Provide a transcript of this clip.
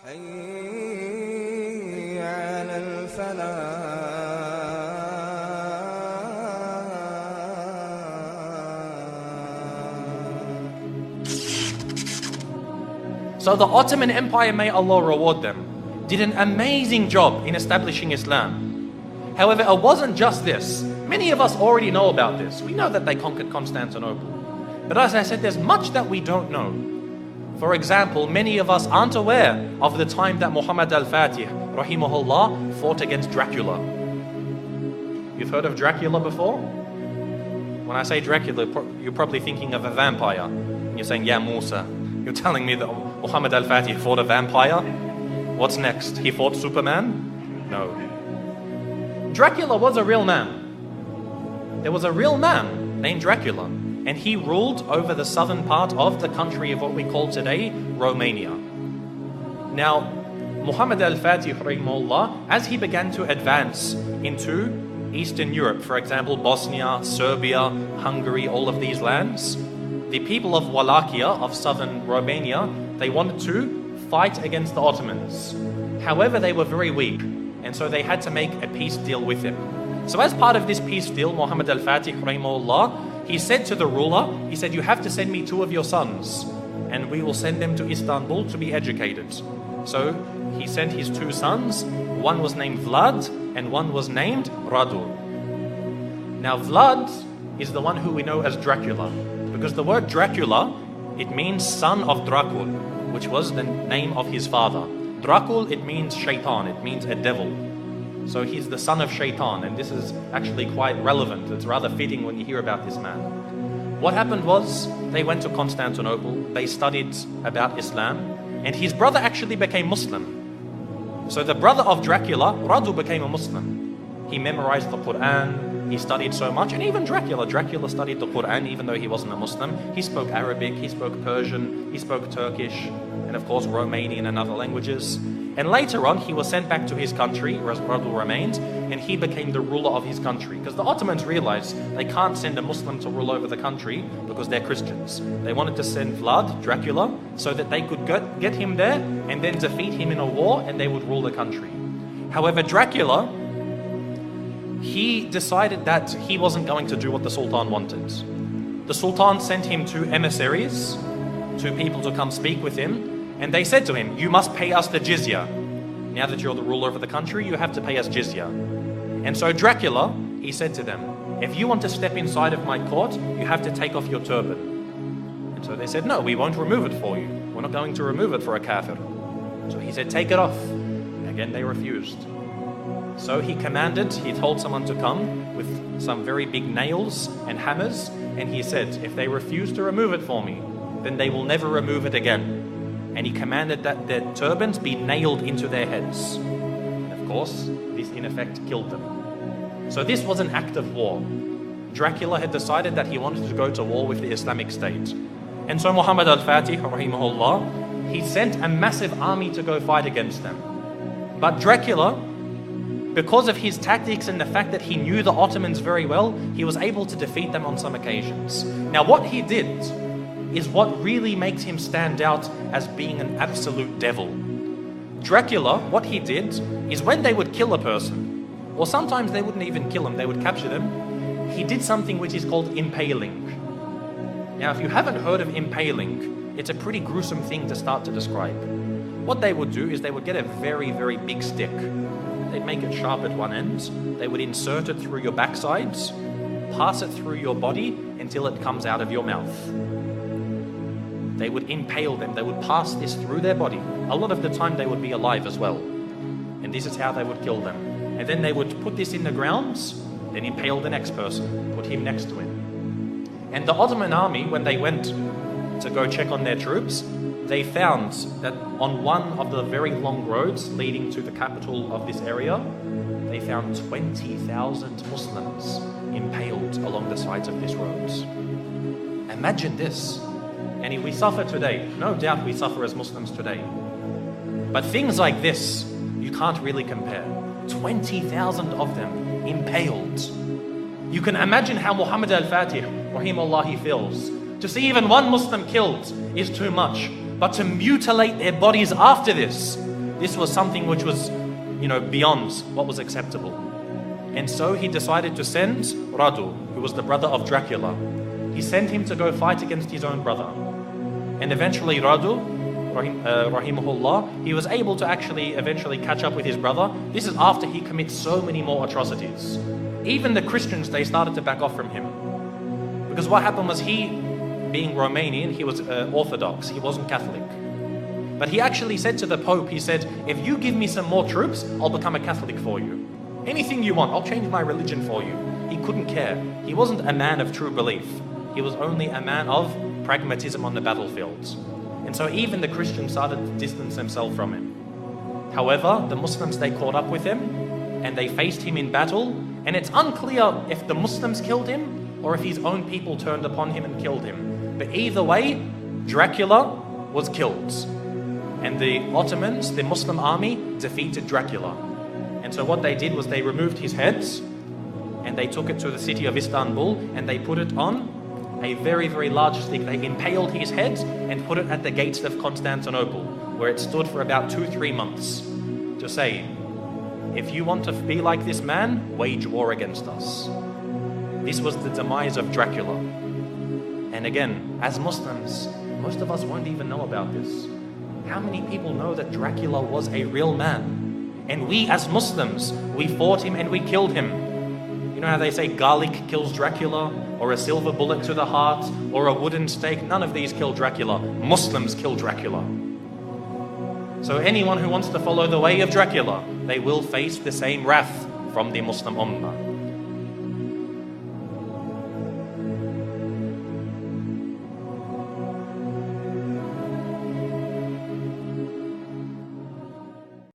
حي على الفلاح. So the Ottoman Empire, may Allah reward them, did an amazing job in establishing Islam. However, it wasn't just this. Many of us already know about this. We know that they conquered Constantinople. But as I said, there's much that we don't know. For example, many of us aren't aware of the time that Muhammad al-Fatih, rahimahullah, fought against Dracula. You've heard of Dracula before? When I say Dracula, you're probably thinking of a vampire. And you're saying, yeah, Musa. You're telling me that Muhammad al-Fatih fought a vampire? What's next? He fought Superman? No. Dracula was a real man. There was a real man named Dracula, and he ruled over the southern part of the country of what we call today Romania. Now, Muhammad al-Fatih, rahimahullah, as he began to advance into Eastern Europe, for example, Bosnia, Serbia, Hungary, all of these lands, the people of Wallachia, of southern Romania, they wanted to fight against the Ottomans. However, they were very weak, and so they had to make a peace deal with him. So as part of this peace deal, Muhammad al-Fatih, rahimahullah, he said to the ruler, he said, you have to send me 2 of your sons, and we will send them to Istanbul to be educated. So he sent his 2 sons. One was named Vlad, and one was named Radu. Now Vlad is the one who we know as Dracula, because the word Dracula, it means son of Dracul, which was the name of his father. Dracul, it means shaitan, it means a devil. So he's the son of shaitan, and this is actually quite relevant. It's rather fitting when you hear about this man. What happened was, they went to Constantinople, they studied about Islam, and his brother actually became Muslim. So the brother of Dracula, Radu, became a Muslim. He memorized the Quran, he studied so much, and even Dracula studied the Quran even though he wasn't a Muslim. He spoke Arabic, he spoke Persian, he spoke Turkish, and of course Romanian and other languages. And later on, he was sent back to his country, where Radu remained, and he became the ruler of his country. Because the Ottomans realized they can't send a Muslim to rule over the country because they're Christians. They wanted to send Vlad, Dracula, so that they could get him there and then defeat him in a war, and they would rule the country. However, Dracula, he decided that he wasn't going to do what the Sultan wanted. The Sultan sent him 2 emissaries, 2 people to come speak with him, and they said to him, you must pay us the jizya. Now that you're the ruler of the country, you have to pay us jizya. And so Dracula, he said to them, if you want to step inside of my court, you have to take off your turban. And so they said, no, we won't remove it for you. We're not going to remove it for a kafir. So he said, take it off. Again, they refused. So he told someone to come with some very big nails and hammers, and he said, if they refuse to remove it for me, then they will never remove it again. And he commanded that their turbans be nailed into their heads. And of course, this in effect killed them. So this was an act of war. Dracula had decided that he wanted to go to war with the Islamic State. And so Muhammad al-Fatih, rahimahullah, he sent a massive army to go fight against them. But Dracula, because of his tactics and the fact that he knew the Ottomans very well, he was able to defeat them on some occasions. Now what he did is what really makes him stand out as being an absolute devil. Dracula, what he did is when they would kill a person, or sometimes they wouldn't even kill him, they would capture them, he did something which is called impaling. Now if you haven't heard of impaling, it's a pretty gruesome thing to start to describe. What they would do is they would get a very, very big stick. They'd make it sharp at one end, they would insert it through your backsides, pass it through your body until it comes out of your mouth. They would impale them, they would pass this through their body. A lot of the time they would be alive as well. And this is how they would kill them. And then they would put this in the ground, then impale the next person, put him next to him. And the Ottoman army, when they went to go check on their troops, they found that on one of the very long roads leading to the capital of this area, they found 20,000 Muslims impaled along the sides of this road. Imagine this. And we suffer today. No doubt we suffer as Muslims today. But things like this, you can't really compare. 20,000 of them impaled. You can imagine how Muhammad al-Fatih, rahimahullah, he feels. To see even one Muslim killed is too much. But to mutilate their bodies after this, This was something which was, beyond what was acceptable. And so he decided to send Radu, who was the brother of Dracula. He sent him to go fight against his own brother. And eventually Radu, rahimahullah, he was able to actually eventually catch up with his brother. This is after he commits so many more atrocities. Even the Christians, they started to back off from him. Because what happened was he, being Romanian, he was Orthodox, he wasn't Catholic. But he actually said to the Pope, he said, if you give me some more troops, I'll become a Catholic for you. Anything you want, I'll change my religion for you. He couldn't care. He wasn't a man of true belief. He was only a man of pragmatism on the battlefields. And so even the Christians started to distance themselves from him. However, the Muslims, they caught up with him and they faced him in battle. And it's unclear if the Muslims killed him or if his own people turned upon him and killed him. But either way, Dracula was killed. And the Ottomans, the Muslim army, defeated Dracula. And so what they did was they removed his heads and they took it to the city of Istanbul and they put it on a very, very large stick. They impaled his head and put it at the gates of Constantinople, where it stood for about 2-3 months, to say, if you want to be like this man, wage war against us. This was the demise of Dracula. And again, as Muslims, most of us won't even know about this. How many people know that Dracula was a real man? And we as Muslims, we fought him and we killed him. You know how they say garlic kills Dracula, or a silver bullet to the heart, or a wooden stake? None of these kill Dracula. Muslims kill Dracula. So anyone who wants to follow the way of Dracula, they will face the same wrath from the Muslim Ummah.